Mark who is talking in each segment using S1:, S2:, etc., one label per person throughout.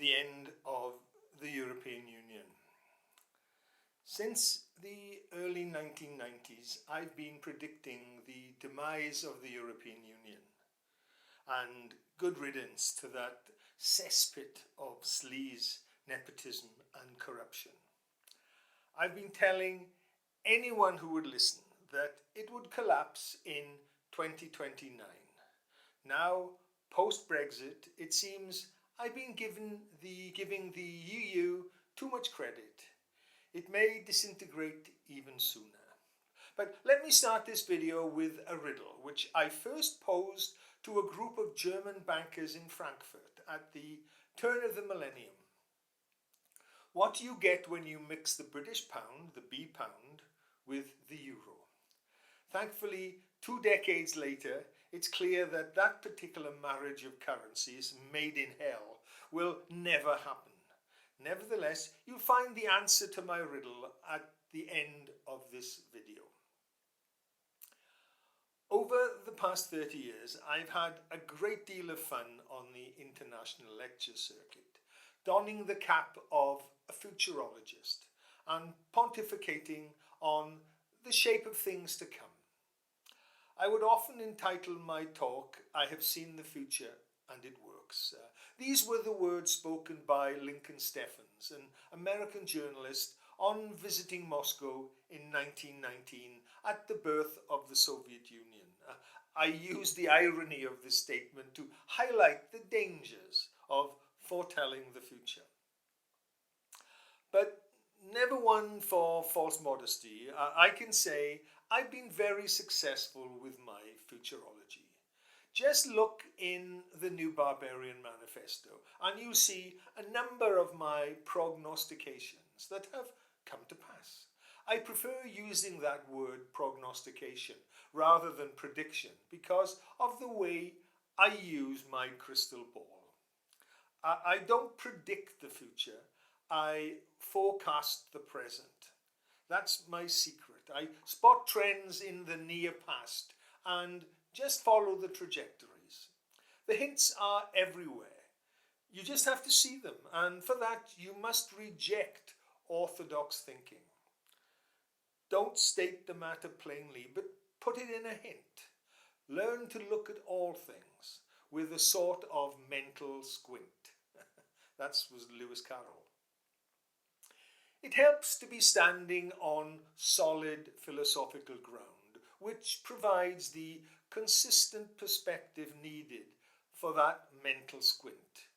S1: the end of the European Union. Since the early 1990s, I've been predicting the demise of the European Union, and good riddance to that cesspit of sleaze, nepotism and corruption. I've been telling anyone who would listen that it would collapse in 2029. Now, post-Brexit, it seems I've been giving the EU too much credit. It may disintegrate even sooner. But let me start this video with a riddle, which I first posed to a group of German bankers in Frankfurt at the turn of the millennium. What do you get when you mix the British pound, the B pound, with the euro? Thankfully, 2 decades later, it's clear that that particular marriage of currencies made in hell will never happen. Nevertheless, you'll find the answer to my riddle at the end of this video. Over the past 30 years, I've had a great deal of fun on the international lecture circuit, donning the cap of a futurologist and pontificating on the shape of things to come. I would often entitle my talk, "I have seen the future and it works." These were the words spoken by Lincoln Steffens, an American journalist, on visiting Moscow in 1919 at the birth of the Soviet Union. I used the irony of this statement to highlight the dangers of foretelling the future. But never one for false modesty, I can say I've been very successful with my futurology. Just look in the New Barbarian Manifesto and you'll see a number of my prognostications that have come to pass. I prefer using that word prognostication rather than prediction because of the way I use my crystal ball. I don't predict the future, I forecast the present. That's my secret. I spot trends in the near past and just follow the trajectories. The hints are everywhere. You just have to see them, and for that you must reject orthodox thinking. Don't state the matter plainly, but put it in a hint. Learn to look at all things with a sort of mental squint. That was Lewis Carroll. It helps to be standing on solid philosophical ground, which provides the consistent perspective needed for that mental squint.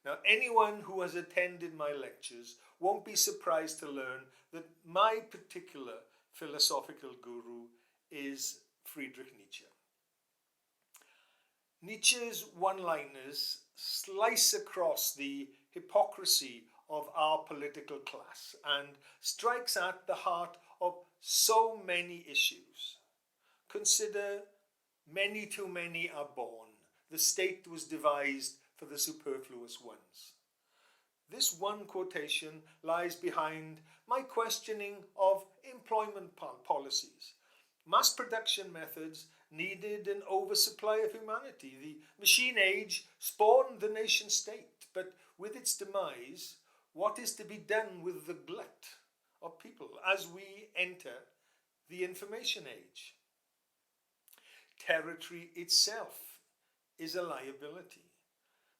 S1: Now, anyone who has attended my lectures won't be surprised to learn that my particular philosophical guru is Friedrich Nietzsche. Nietzsche's one-liners slice across the hypocrisy of our political class and strikes at the heart of so many issues. Consider, many too many are born. The state was devised for the superfluous ones. This one quotation lies behind my questioning of employment policies. Mass production methods needed an oversupply of humanity. The machine age spawned the nation state, but with its demise, what is to be done with the glut of people as we enter the information age? Territory itself is a liability.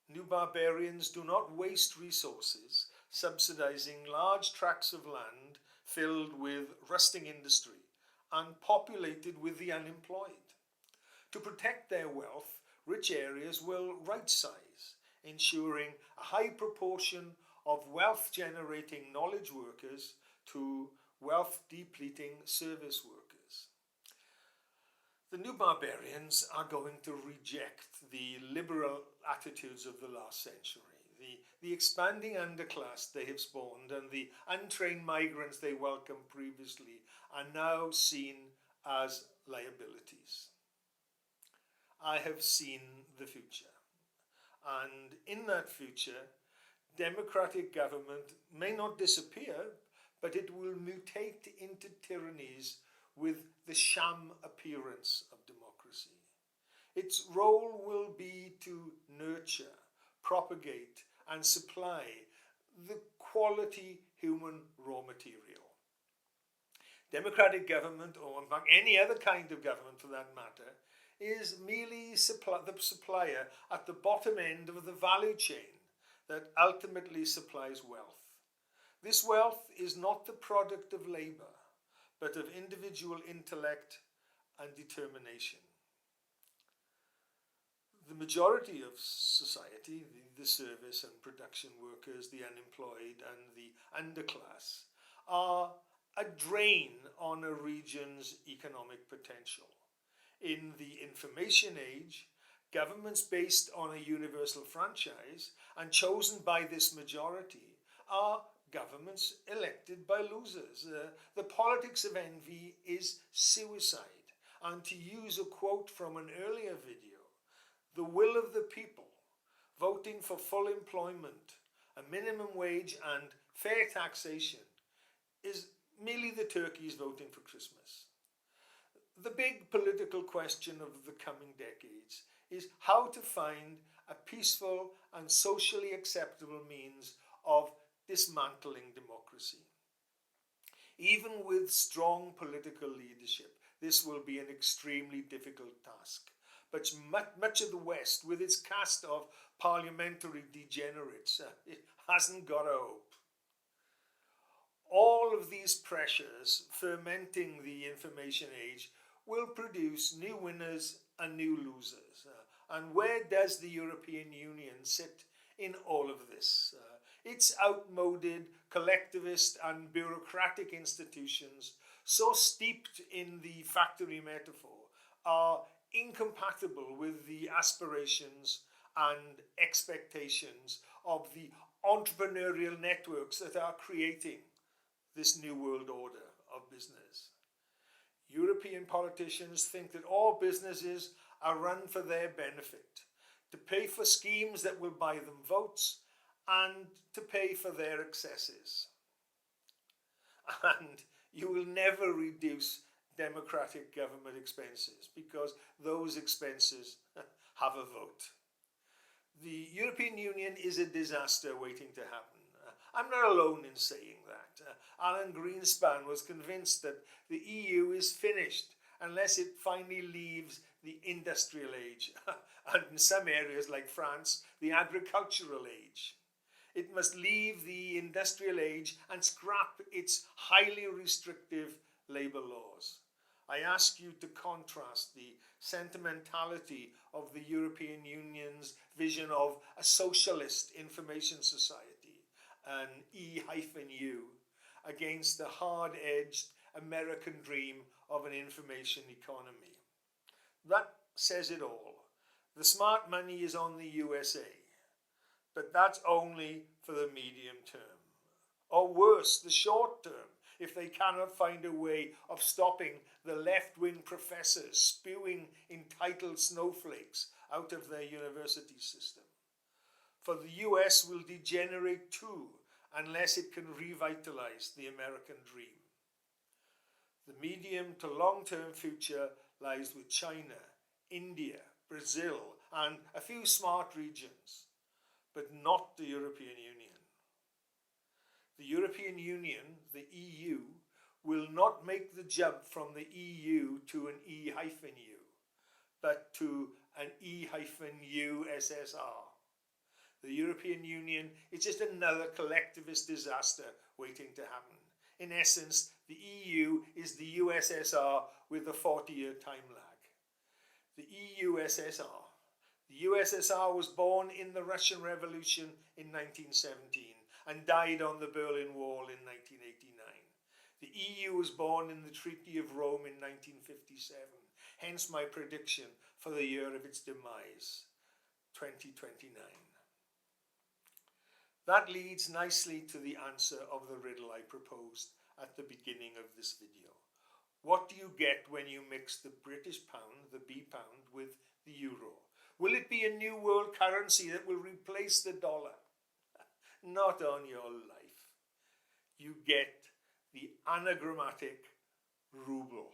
S1: New barbarians do not waste resources subsidizing large tracts of land filled with rusting industry and populated with the unemployed. To protect their wealth, rich areas will right-size, ensuring a high proportion of wealth-generating knowledge workers to wealth-depleting service workers. The new barbarians are going to reject the liberal attitudes of the last century. The expanding underclass they have spawned and the untrained migrants they welcomed previously are now seen as liabilities. I have seen the future, and in that future, democratic government may not disappear, but it will mutate into tyrannies with the sham appearance of democracy. Its role will be to nurture, propagate, and supply the quality human raw material. Democratic government, or in fact any other kind of government for that matter, is merely the supplier at the bottom end of the value chain that ultimately supplies wealth. This wealth is not the product of labour, but of individual intellect and determination. The majority of society, the service and production workers, the unemployed and the underclass, are a drain on a region's economic potential. In the information age, governments based on a universal franchise and chosen by this majority are governments elected by losers. The politics of envy is suicide. And to use a quote from an earlier video, the will of the people, voting for full employment, a minimum wage and fair taxation, is merely the turkeys voting for Christmas. The big political question of the coming decades is how to find a peaceful and socially acceptable means of dismantling democracy. Even with strong political leadership, this will be an extremely difficult task. But much of the West, with its caste of parliamentary degenerates, it hasn't got a hope. All of these pressures fermenting the information age will produce new winners and new losers. And where does the European Union sit in all of this? Its outmoded, collectivist and bureaucratic institutions, so steeped in the factory metaphor, are incompatible with the aspirations and expectations of the entrepreneurial networks that are creating this new world order of business. European politicians think that all businesses are run for their benefit, to pay for schemes that will buy them votes and to pay for their excesses. And you will never reduce democratic government expenses because those expenses have a vote. The European Union is a disaster waiting to happen. I'm not alone in saying that. Alan Greenspan was convinced that the EU is finished unless it finally leaves the industrial age, and in some areas like France, the agricultural age. It must leave the industrial age and scrap its highly restrictive labour laws. I ask you to contrast the sentimentality of the European Union's vision of a socialist information society, an E-U, against the hard-edged American dream of an information economy. That says it all. The smart money is on the USA, but that's only for the medium term. Or worse, the short term, if they cannot find a way of stopping the left-wing professors spewing entitled snowflakes out of their university system. For the US will degenerate too unless it can revitalize the American dream. The medium to long-term future lies with China, India, Brazil, and a few smart regions, but not the European Union. The European Union, the EU, will not make the jump from the EU to an E-U, but to an E-USSR. The European Union is just another collectivist disaster waiting to happen. In essence, the EU is the USSR with a 40-year time lag. The e-USSR. The USSR was born in the Russian Revolution in 1917 and died on the Berlin Wall in 1989. The EU was born in the Treaty of Rome in 1957, hence my prediction for the year of its demise, 2029. That leads nicely to the answer of the riddle I proposed at the beginning of this video. What do you get when you mix the British pound, the B pound, with the euro? Will it be a new world currency that will replace the dollar? Not on your life. You get the anagrammatic ruble.